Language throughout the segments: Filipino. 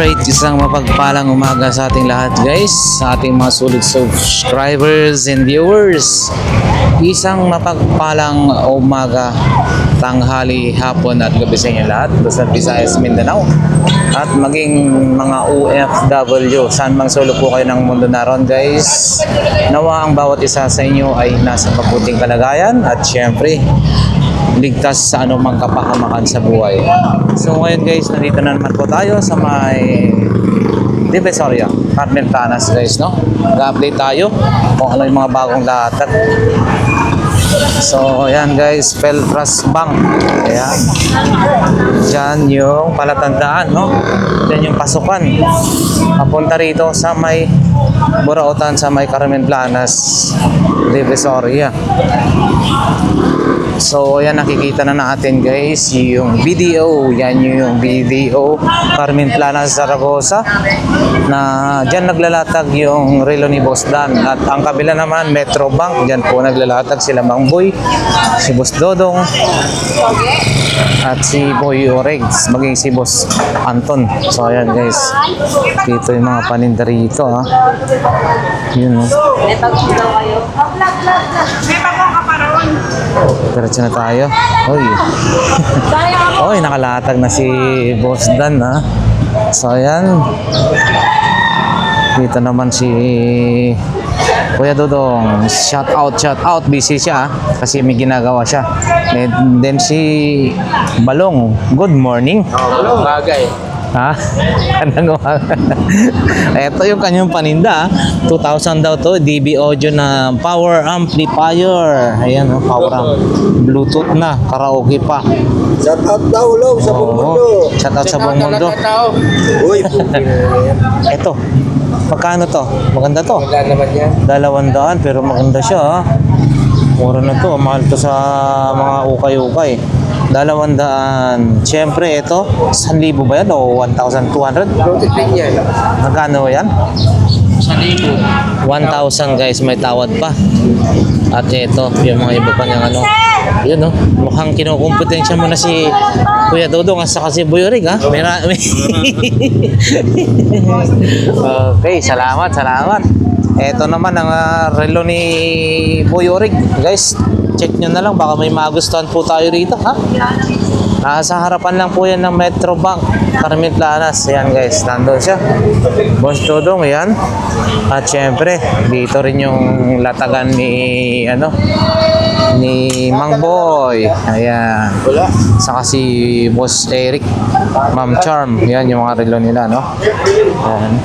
Alright, isang mapagpalang umaga sa ating lahat guys, sa ating mga solid subscribers and viewers. Isang mapagpalang umaga, tanghali, hapon at gabi sa inyo lahat, Luzon, Visayas, Mindanao at maging mga OFW, saan mang sulok po kayo ng mundo naroon guys. Nawa ang bawat isa sa inyo ay nasa mabuting kalagayan at syempre ligtas sa anumang kapahamakan sa buhay. So ngayon guys, nandito na naman po tayo sa may Divisoria, Carmen Planas guys, no? Ga-update tayo kung ano yung mga bagong latag. So ayan guys, Peltras Bank. Ayan. Diyan yung palatandaan, no? Diyan yung pasukan. Papunta rito sa may Burautan, sa may Carmen Planas, Divisoria. So ayan, nakikita na natin guys yung BDO. Yan yung BDO Carmen Planas, Zaragoza, na dyan naglalatag yung relo ni Boss Dan. At ang kabila naman Metro Bank, dyan po naglalatag sila Mang Boy, si Boss Dodong at si Boy Oregs, maging si Boss Anton. So ayan guys, dito yung mga paninda rito, ha. Yun, no? May bagong daw kayo. May bagong kaparoon. Diretso na tayo. Oy. Oy, nakalatag na si Boss Dan, ha. So ayan. Dito naman si Kuya Dodong. Shout out. Busy siya, kasi may ginagawa siya. And then si Balong. Good morning. Balong. Bagay. Ha? Kanang ito yung kanyang paninda. 2,000 daw to. DB audio na power amplifier. Ayan, oh, power amp. Bluetooth na. Karaoke pa. Shout out daw Long sa buong mundo. Shout out sa buong mundo. Uy, Ito. Magkano to? Maganda to. maganda naman yan. 200 pero maganda siya, ha? Mura na to. Mahal to sa mga ukay-ukay. 200. Siyempre ito, 1,000 ba yan o 1,200? Tingin yan. Magkano yan? 1,000. 1,000 guys, may tawad pa. At ito, yung mga iba pa niyang ano. Yun, no? Mukhang kinukumpetensya mo na si Kuya Dodong at saka si Boy Orig, ha? Okay, salamat. Ito naman ang relo ni Boy Orig. Guys, check nyo na lang, baka may magustuhan po tayo rito, ha? Sa harapan lang po yan ng Metro Bank, Carmen Planas. Ayan guys, nandun siya. Boss Dodong, yan. At syempre, dito rin yung latagan ni ni Mang Boy. Ayan. Saka si Boss Eric, Ma'am Charm. Yan yung mga relo nila, no? Ayan.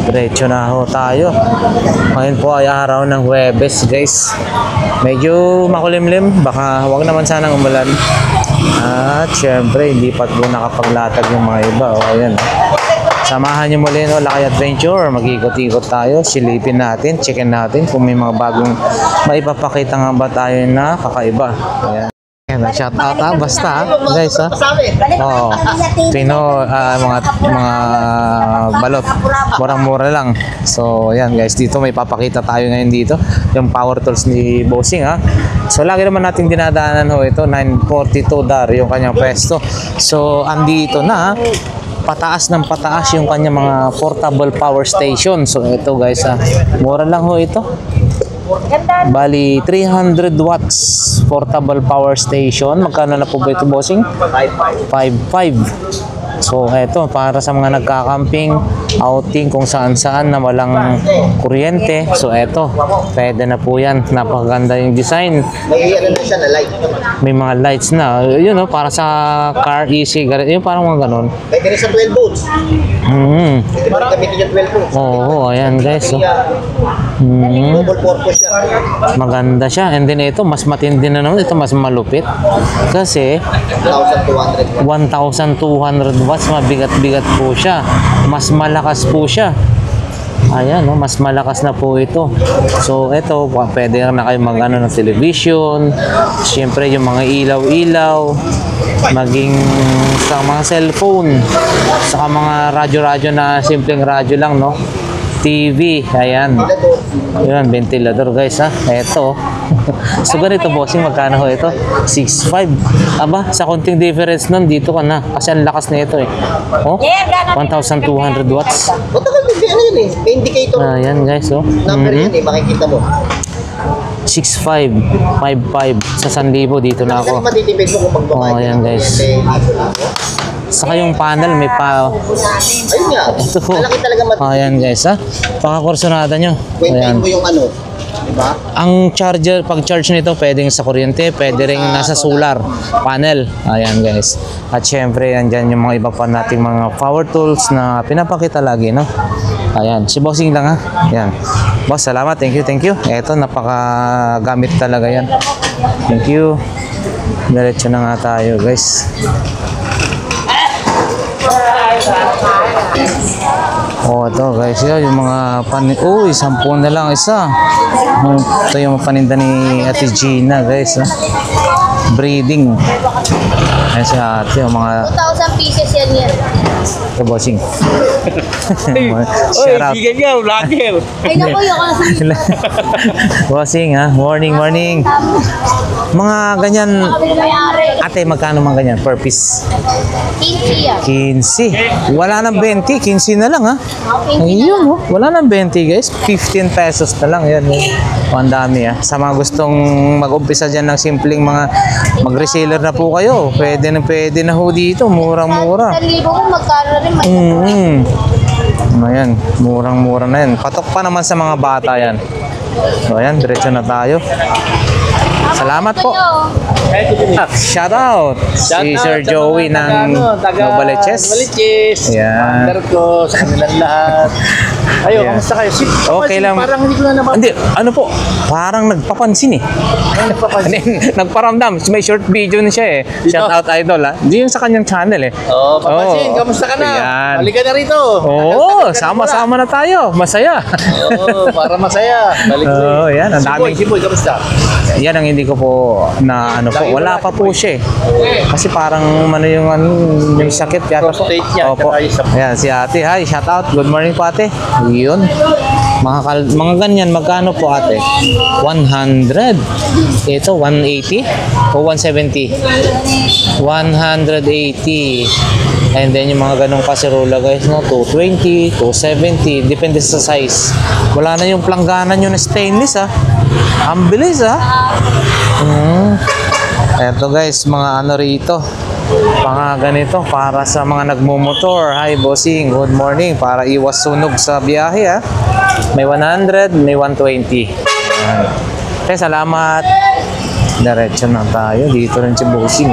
Diretso na ho tayo. Ngayon po ay araw ng Huwebes guys. Medyo makulimlim, baka wag naman sanang umulan. At syempre hindi pa po nakapaglatag yung mga iba. O ayan, samahan nyo muli, no, Lakay Adventure. Mag-ikot-ikot tayo, silipin natin, checkin natin kung may mga bagong maipapakita nga ba tayo na kakaiba. Ayan. Shout out, ha, basta, guys, ha. Oh, Pino, mga balot, murang-mura lang. So ayan guys, dito may papakita tayo ngayon dito, yung power tools ni Bossing, ha. So lagi naman natin dinadaanan ho ito, 942 dar yung kanyang pwesto. So andito na, pataas ng pataas yung kanyang mga portable power station. So ito guys, ha, mura lang ho ito. Bali 300 watts portable power station. Magkano na po ba ito, Bossing? 5.5. So eto, para sa mga nagka-camping, outing kung saan-saan na walang kuryente. So eto, pwede na po yan. Napakaganda yung design. May ano na siya na light. May mga lights na. Yun, no, para sa car, e-cigarette. Yung parang mga ganon. Pwede rin sa 12 volts. Pwede ba rin gamitin yung 12 volts? Oo, ayan guys. So, double purpose siya. maganda siya. And then ito, mas matindi na naman. Ito mas malupit. Kasi 1,200. 1,200 watts, mabigat-bigat po siya. Mas malakas po siya. Ayan, no, mas malakas na po ito. So ito, pwede na kayo mag-ano ng television. Siyempre yung mga ilaw-ilaw, maging sa mga cellphone, sa mga radyo-radyo na simpleng radyo lang, no? TV, ayan. Yun, ventilador guys, ha. Ito, So ganito bossing, magkano ho ito? 6.5. Aba, sa konting difference nun, dito ka na. Kasi ang lakas na ito eh. Oh, 1,200 watts. Matagal din ano yun eh. May indicator. Ayan guys, oh. Number yan eh, makikita mo. 6.5, 5.5 sa 1,000 dito na Kasi ako. matitipid mo kung magbuhay. Oh, ayan, guys. Saka yung panel may pa. Ayun nga. Ito po. Malaki talaga matitipid. Ayan guys, ha. Pakakursunada nyo. Kwentahin Ayan. mo yung ano. Diba? Ang charger, pag charge nito, pwedeng sa kuryente, pwede rin nasa solar panel. Ayan guys. At syempre, andyan yung mga iba pa nating mga power tools na pinapakita lagi, no? Ayan, si bossing lang ha. Ayan. Boss, salamat. Thank you, thank you. Eto, napakagamit talaga yan. Thank you. Diretso na nga tayo guys. Oh, ito guys, yun, yung mga uy, 10 na lang isa. Ito yung paninda ni Ate Gina guys, ha? Breeding. Ayan si ate, yung mga 2,000 pieces yan. ito bossing. Shout out. Bigyan niya, vlogger. Ay naku, yung kasi Bossing ha, morning, morning. Mga ganyan, mayari. ate, magkano mga ganyan per piece? 15 yan. 15. Wala nang 20, 15 na lang ha. Ayun, oh. Wala nang 20 guys. 15 pesos na lang. Yan, yan. Oh, ang dami ha. Sa mga gustong mag-umpisa dyan ng simpleng mga mag-reseller na po kayo. Pwede na ho dito. Murang-mura. 1,000 ko magkano rin may Ayan, murang-mura na yan. Patok pa naman sa mga bata yan. So ayan, diretso na tayo. Salamat po. Shout out si Sir Joey ng Novaliches. Novaliches. Ayan. Partner ko sa kanilang lahat. Ayo, Ayan. kamusta kayo? Okay lang. Parang hindi ko na naman. Hindi, ano po, parang nagpapansin eh. Nagparamdam. May short video na siya eh. Shout out idol ha. Hindi yun sa kanyang channel eh. Oh, papansin, Oo. kamusta ka na? Ayan. Halika na rito. Oo, sama-sama na tayo. Masaya. Oo, para masaya. Balik ko. Oo, yan. Ang daming. Si Boy, kamusta? Yan ang hindi ko po na ano po. Wala pa po siya eh. Kasi parang ano yung sakit yata po. Prostate niya, Opo. tsaka yung sa- Ayan, si ate. Hi, shout out. Good morning po ate. Yun. Mga ganyan, magkano po ate? 100. Ito, 180 o 170? 180. And then yung mga ganong kaserola guys, no? 220, 270. Depende sa size. Wala na yung planggana nyo na stainless ha. Ang bilis ha. Eto guys, mga ano rito. Mga ganito para sa mga nagmumotor. Hi bossing, good morning. Para iwas sunog sa biyahe ha. May 100, may 120. Ayan. Okay, salamat. Diretso na tayo. Dito rin si bossing.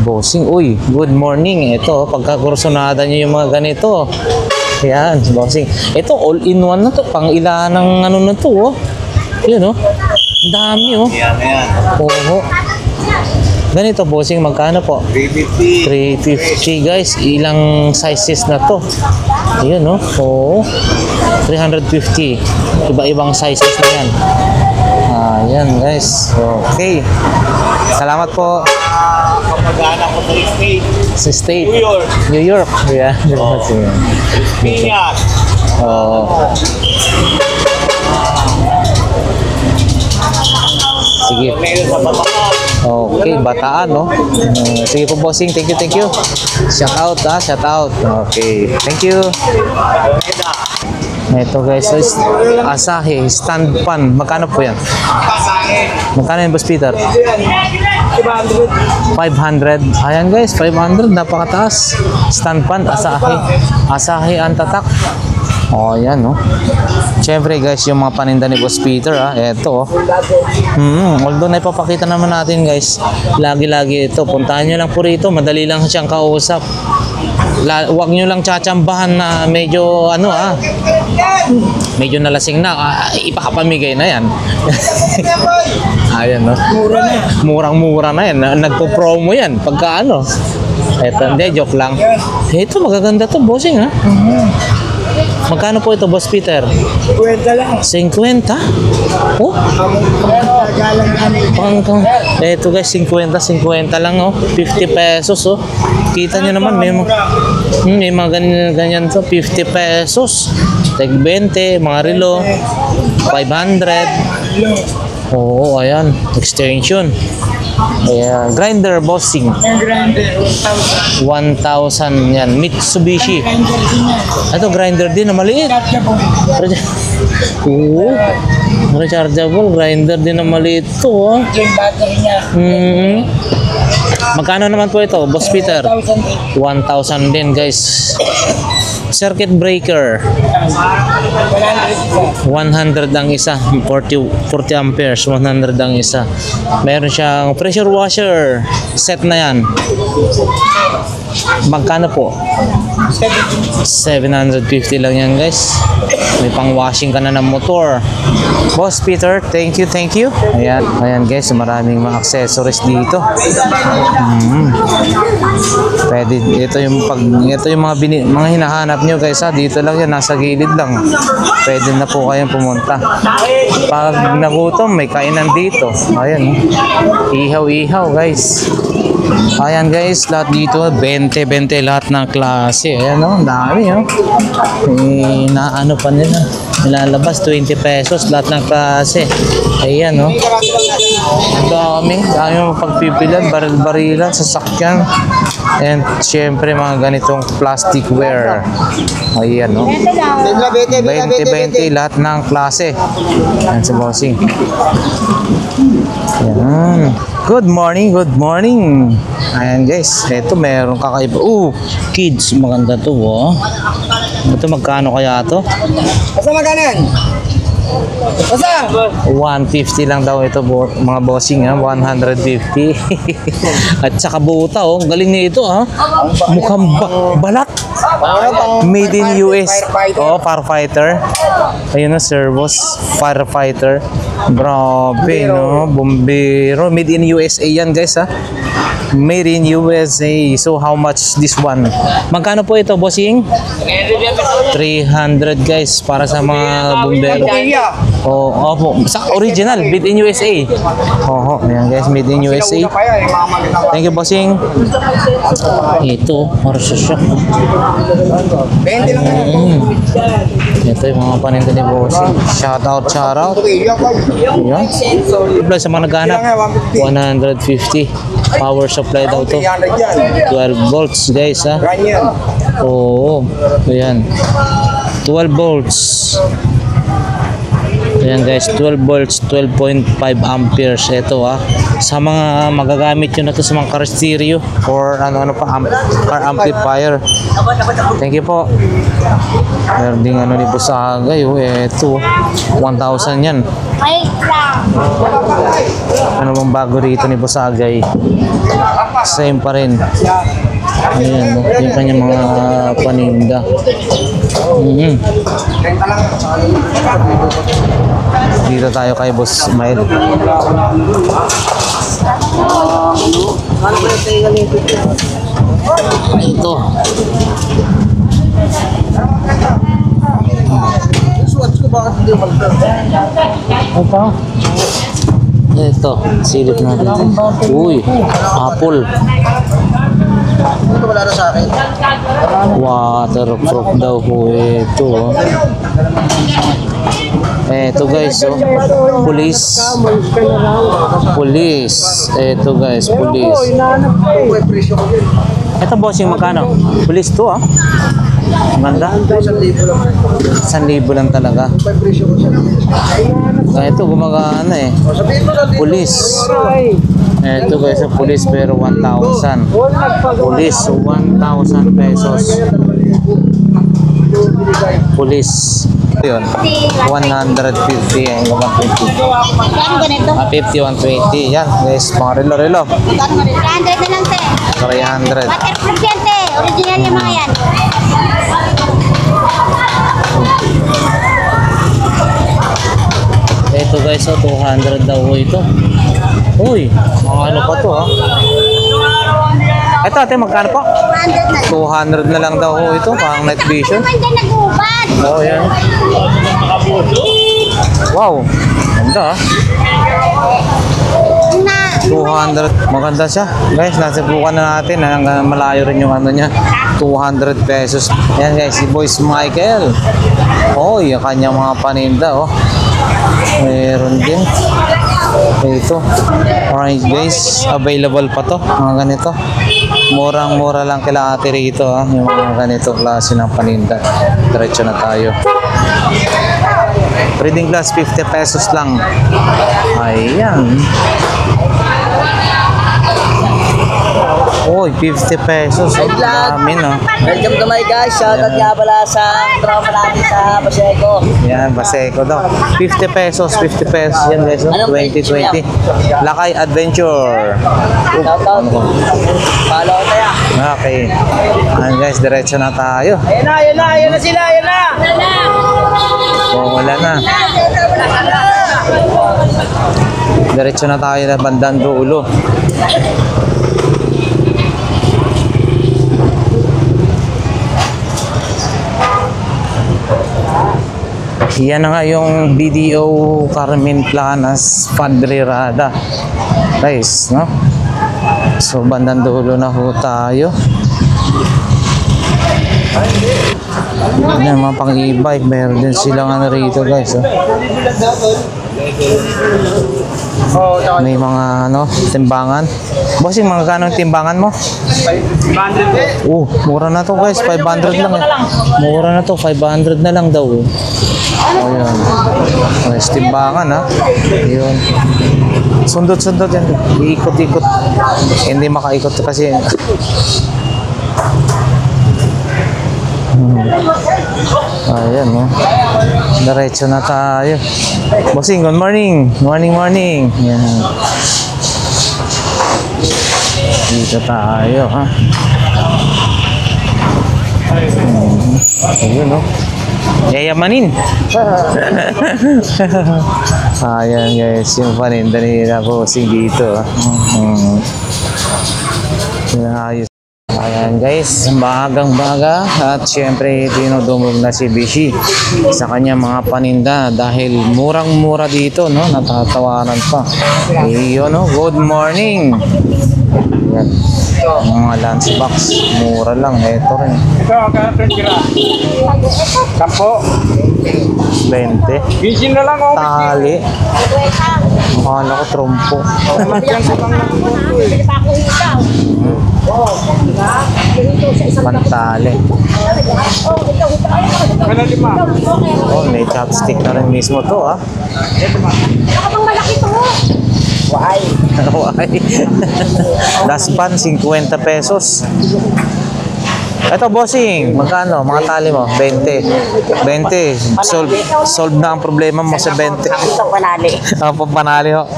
Bossing, uy, good morning. Ito, pagkakursunada nyo yung mga ganito. Yan, bossing. Ito, all-in-one na to. Pang ilan ng ano na to, oh. Yun, oh. Ang dami, oh. Yan, yan. Oo. Ganito, bossing, magkano po? 350. 350, guys. Ilang sizes na to? Ayun, no? Oo. 350. Iba-ibang sizes na yan. Ayan, guys. Okay. Salamat po. Kapag-anak ko sa state. Sa state. New York. New York. Yeah. Piñas. Oo. Sige. Meron sa Bataan. Okay, Bataan, no? Sige po, bossing. Thank you, thank you. Shout out, ha? Shout out. Okay. Thank you. Ito guys, so Asahi, stand pan. Magkano po yan? Magkano yung boss Peter? 500. Ayan guys, 500. Napakataas. Stand pan, Asahi. Asahi ang tatak. Oh, yan, no? Siyempre guys, yung mga paninda ni Boss Peter, eto, oh. Although naipapakita naman natin guys, lagi-lagi ito. Puntahan nyo lang po rito, madali lang siyang kausap. Huwag nyo lang tsatsambahan na medyo, medyo nalasing na. Ipakapamigay na yan. Ayan, no? Murang-mura na yan. Nagpo-promo yan. Pagka ano. Eto, hindi, joke lang. Ito, magaganda to, bossing, ha? Magkano po ito, Boss Peter? 50 lang. 50? Oh? Ito guys, 50 lang, oh. 50 pesos, oh. Kita nyo naman, may mga ganyan to, 50 pesos. Tag 20, mga relo. 500. Oo, ayan. Extension. Ayan. Grinder bossing. Yung grinder, 1,000. 1,000 yan. Mitsubishi. Grinder din yan. Ito, grinder din na maliit. Chargeable. Oo. Rechargeable. Grinder din na maliit to. Oh. Yung battery niya. Magkano naman po ito, Boss Peter? 1,008. 1,000 din, guys. Circuit breaker. 100 ang isa. 40 amperes. 100 ang isa. Meron siyang pressure washer. Set na yan. Magkano po? 750 lang yan, guys. May pang washing ka na ng motor. Boss Peter, thank you, thank you. Ayan, ayan guys, maraming mga accessories dito. Pwede, ito yung mga hinahanap nyo guys ha. Dito lang yan, nasa gilid lang. Pwede na po kayong pumunta. Pag nagutom, may kainan dito. Ayan, ihaw-ihaw guys. Ayan guys, lahat dito 20 lahat ng klase. Ayan o, dami o. Naano pa nila. Nilalabas 20 pesos lahat ng klase. Ayan o. Ang dami yung pagpipilan, baril-barilan, sasakyan. And syempre mga ganitong plasticware. Ayan o. 20 lahat ng klase. Ayan si bossing. Ayan. Good morning, good morning. Ayan guys, ito meron kakaiba. Kids, maganda to oh. Ito magkano kaya to? Basta magkano yan? Basta! 150 lang daw ito mga bossing ha, 150. At saka buta oh, ang galing nito ha. Mukhang balat. Made in US. Oh, firefighter. Ayun na, servos, firefighter. Grabe no, bombero. Made in USA yan guys ha. Made in USA. So how much this one? Magkano po ito bossing? 300 guys para sa mga bombero. Oh, opo. Sa original, made in USA. Oh, ayan guys, made in USA. Thank you bossing. Ito, Marso shock. 20 lang yan. Ito yung mga paninda ni bossing. Shout out, shout out. Ayan. Sa mga naghanap, 150. Power supply daw to. 12 volts guys ha. Oo. Ayan. 12 volts. Ayan guys, 12 volts, 12.5 amperes. Ito ha. Sa mga magagamit yun na to sa mga car stereo or ano pa, car amplifier. Thank you po. Meron ding ano ni Busagay. Ito, 1,000 yan. Ano bang bago rito ni Busagay? Same pa rin. Ayan, yung kanyang mga paninda. Dito tayo kay Boss Smile. Ito. Apa? Ito, silip natin. Uy, apple. Ito wala na sa akin. Waterproof daw po ito. Ito guys, oh. Police. Ito guys, police. Ito bossing magkano? Police to ah. Maganda. 1,000 lang talaga. Ito gumagana eh. Police. Ito guys, police pero 1,000. Police 1,000 pesos. Police. Yun. 150 ang 150. Magkano ganito? 50, 120. Yan guys, mga relo. Magkano ganito? 300 na lang, te. 300. Waterproof yan, te. Original yung mga yan. Ito guys, 200 daw ito. Uy, mga ano pa to ha. Ito ate, magkano po? 200 na lang. 200 na lang daw ito, pang night vision. Naman dyan nag-ubad. Oh, yan. Wow, ganda ha. Na. 200, maganda siya. Guys, nasubukan na natin. Hanggang malayo rin yung ano niya. 200 pesos. Yan guys, si Boys Michael. Oh, yung kanyang mga paninda oh. Meron din. Ito. Alright guys, available pa to. Mga ganito. Murang-mura lang kila ate rito ha. Yung mga ganito klase ng paninda. Diretso na tayo. Reading glass 50 pesos lang. Ayan. Uy, 50 pesos. Oh, dami no. Welcome to my guys. Shoutout nga pala sa tropa natin sa Paseco. Yan, Baseco daw. 50 pesos, 50 pesos. Yan guys, no? 2020. Lakay Adventure. Shoutout. Follow ko tayo. Okay. Ayan guys, diretso na tayo. Ayan na sila, ayan na. Oh, wala na. Diretso na tayo na bandang dulo. Yan na nga yung BDO Carmen Planas Padre Rada. Guys, no? So, bandang dulo na ho tayo. Yan, mga pang e-bike. Meron din silang ano rito, guys. Oh. May mga ano, timbangan. Bossing, mga ganong timbangan mo? 500. Mura na to guys. 500 lang eh. Mura na to. 500 na lang daw eh. O yan. Guys, timbangan ha. Yun. Sundot-sundot yan. Iikot-ikot. Hindi makaikot kasi. Ayan no. Diretso na tayo. Bossing, good morning. Morning. Yan. Dito tayo ha. Ayun no. Yayamanin. Ayan guys, yung paninda nila Bossing dito. Ayos. Ayan guys, bahagang baga at syempre dinudumog na si Bishi sa kanya mga paninda dahil murang-mura dito, no? Natatawanan pa. Iyo, no? Good morning. Ayan. Mga lunchbox, mura lang. Ito rin. Ito, kaya kira. Kampo. 20. Bisin na lang oh. Tali. Akala ko trompo. Pantali. Kaya lima. Oh, may chopstick na rin mismo to, ha? Nakapang malaki to. Why? Daspan, 50 pesos. Ito, Bossing, magkano? Mga tali mo? 20. 20. Solve na ang problema mo sa 20. Ito panali. Panali ho.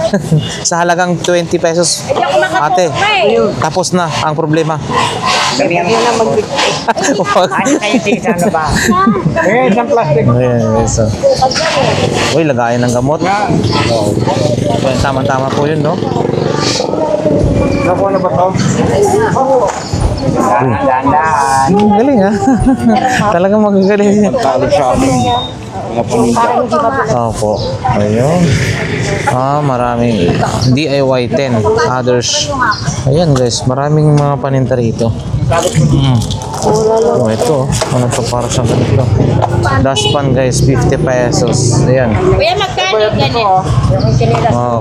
Sa halagang 20 pesos. Ate, tapos na ang problema. Kami na magbigay. Kaya sisa na ba? Isang plastic. Ayan, so. Uy, lagayan ng gamot. Oh. Tama-tama po yun, no? Nakuha na ba ito? Galing, ha? Talagang magagaling. Talo sa amin. Mga paninda. Opo. Ayun. Maraming DIY 10. Others. Ayan guys, maraming mga paninda rito. Oh, ito. Ano to para sa ganito? Daspan guys, 50 pesos. Ayan. Kuya, magkano ganito?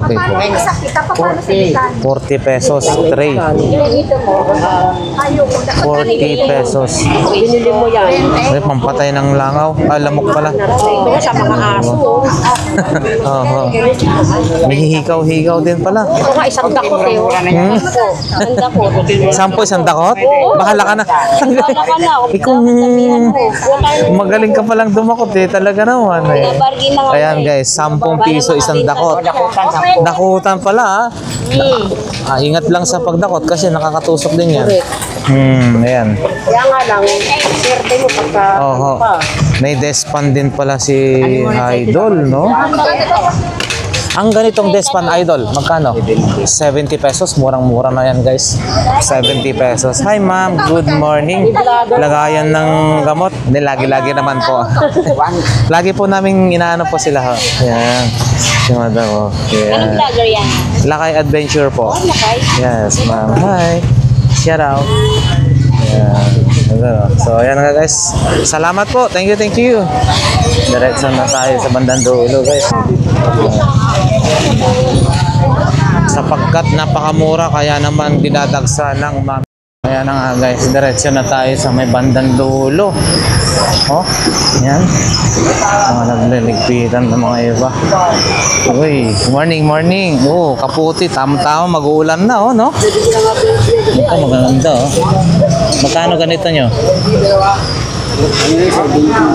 Okay po. Sakit ka pa paano sa bitan? 40 pesos. Tray. Dito mo. Ayoko na. 40 pesos. Binili mo yan. Ay, pampatay ng langaw. Lamok pala. Ito sa mga aso. Oo. May hikaw-hikaw din pala. Ito nga isang dakot eh. Isang dakot. Sampo isang dakot? Bahala ka na. Wala ka na. Ikaw, magaling ka palang dumakot eh. Talaga naman eh. Ayan guys, 10 piso isang dakot. Dakutan pala ah. Ingat lang sa pagdakot kasi nakakatusok din yan. Ayan. Kaya nga lang, swerte mo pagka Oho. May despan din pala si Idol, no? Ang ganitong despan Idol, magkano? 70 pesos. Murang-mura na yan, guys. 70 pesos. Hi, ma'am. Good morning. Lagayan ng gamot. Hindi, lagi-lagi naman po. Lagi po namin inaano po sila. Ha? Yan. Si madam, oh. Yan. Vlogger yan. Lakay Adventure po. Yes, ma'am. Hi. Shout out. Ayan. So, ayan nga guys. Salamat po. Thank you, thank you. Diretso na tayo sa bandang dulo guys. Sapagkat napakamura, kaya naman dinadagsa ng mga. Kaya na nga guys, diretso na tayo sa may bandang dulo. Oh, yan. Mga nagliligpitan ng mga iba. Uy, morning, morning. Oh, kaputi, tama-tama, mag-uulan na, oh, no? Ito, maganda, oh. Magkano ganito nyo?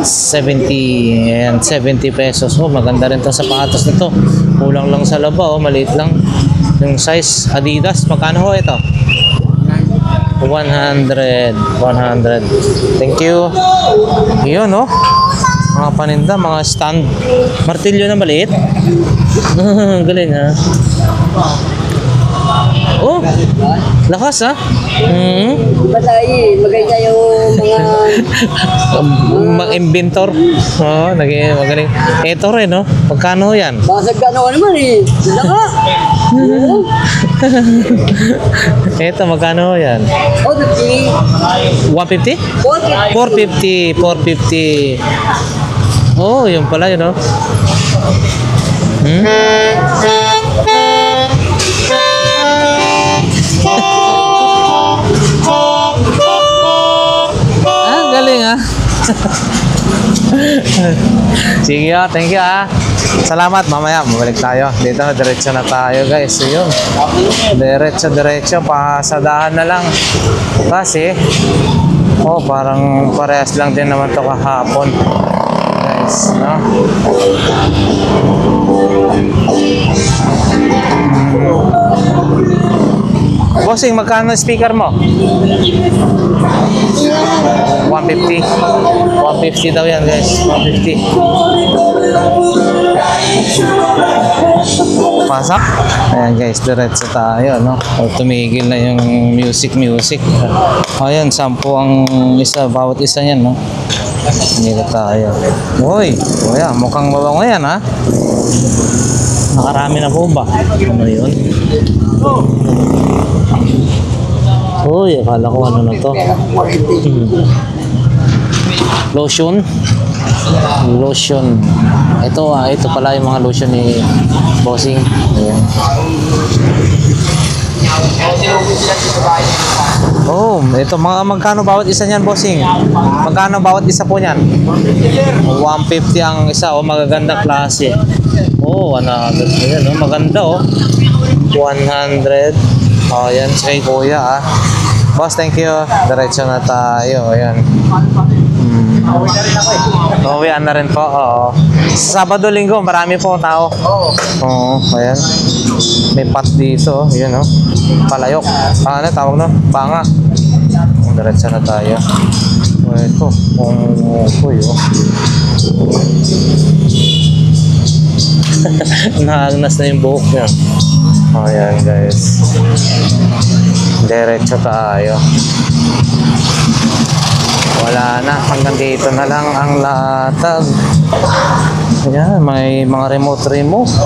70, ayan, 70 pesos. Oh, maganda rin to sa sapatos na to. Kulang lang sa laba, oh, maliit lang. Yung size Adidas, magkano ho ito? 100. Thank you. Yun, no? Mga paninda, mga stand. Martilyo na maliit. Galing, ha? Oh, lakas, ha? Diba tayo, maganda yung mga Inventor. Oo, magaling. Ito rin, no? Magkano yan? basag ka naman eh. Sila ka. Ito, magkano yan? Oh, 50. 150? 40. 450. Oh, yun pala yun, no? Galing, ha? Sige, thank you, ha? Salamat, mamaya mabalik tayo. Dito, diretso na tayo, guys. So, yun. Diretso, pasadahan na lang. Kasi, oh, parang parehas lang din naman to kahapon. Guys, no? Bossing, magkano speaker mo? 150. 150 daw yan, guys. 150. Pasak. Ayan, guys, diretso tayo, no? O, tumigil na yung music. Ayan, 10 ang isa, bawat isa yan, no? Hindi na tayo. Uy, kuya, mukhang mabango yan, ha? Nakarami na po ba? Ano yun? Uy, akala ko ano na to. Lotion. Ito pala yung mga lotion ni Bossing. Ayan. Oh, ito magkano bawat isa niyan, Bossing? Magkano bawat isa po niyan? 150 ang isa, oh, magagandang klase. Oh, ayan, oh, maganda, oh. 100. Oh, yan kay kuya, ah. Boss, thank you. Diretso na tayo. Ayan. Uwian na rin po. Oo. Sabado, Linggo, marami po tao. Oo, ayan. May pot dito. Ayan, oh. Palayok. Ano tawag, no? Panga. Diretso na tayo. O, ito. Uy, oh. Naagnas na yung buhok niya. Ayan, guys. Diretso tayo. Wala na. Hanggang dito na lang ang latag. Ayan, may mga remote.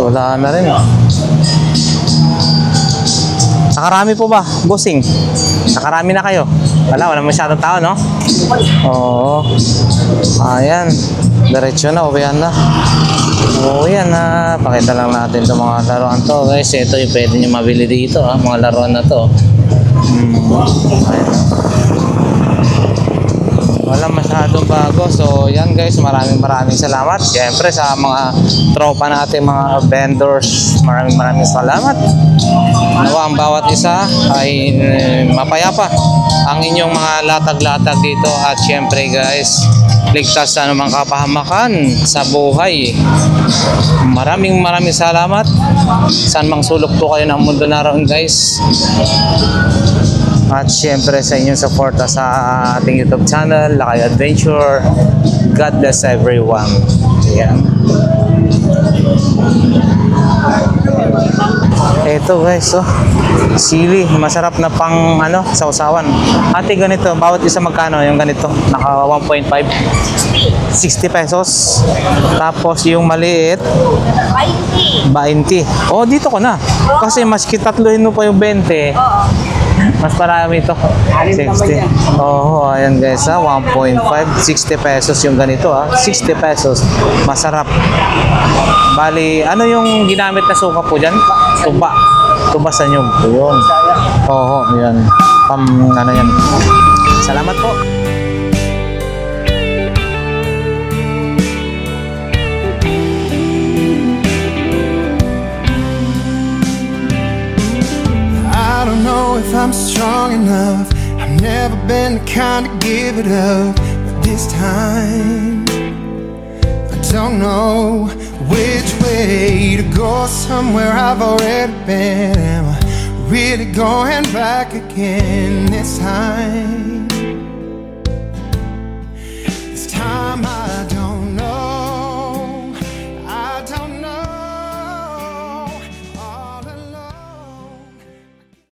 Wala na rin. Nakarami po ba, Bossing? Nakarami na kayo? Wala masyadong tao, no? Oo. Ayan. Diretso na, uwian na. Uwian na. Pakita lang natin itong mga laruan to, guys. Ito yung pwede nyo mabili dito, ha? Mga laruan na to. Ayan. Wala masyadong bago. So, yan, guys. Maraming salamat. Siyempre, sa mga tropa natin, mga vendors, maraming salamat. Nawa ang bawat isa ay mapayapa ang inyong mga latag-latag dito. At siyempre, guys, ligtas sa anumang kapahamakan sa buhay. Maraming salamat. Saan mang sulok po kayo ng mundo naroon, guys. At syempre sa inyong suporta sa ating YouTube channel, Lakay Adventure. God bless everyone. Yan. Ito, guys, oh. Sili, masarap na pang sausawan. Ate, ganito, bawat isa magkano yung ganito? Naka 1.5. 60 pesos. Tapos yung maliit 20. Oh, dito ko na. Kasi maski tatluhin mo pa yung 20. Mas marami ito. Anim naman 60. yan. Oo, ayan guys ha. 1.5. 60 pesos yung ganito ha. 60 pesos. Masarap. Bali, ano yung ginamit na suka po dyan? Tuba. Tuba sa nyug. Yun. Oo, yan. Ano yan. Salamat po. I don't know if I'm strong enough. I've never been the kind to give it up, but this time I don't know which way to go. Somewhere I've already been. Am I really going back again this time? This time I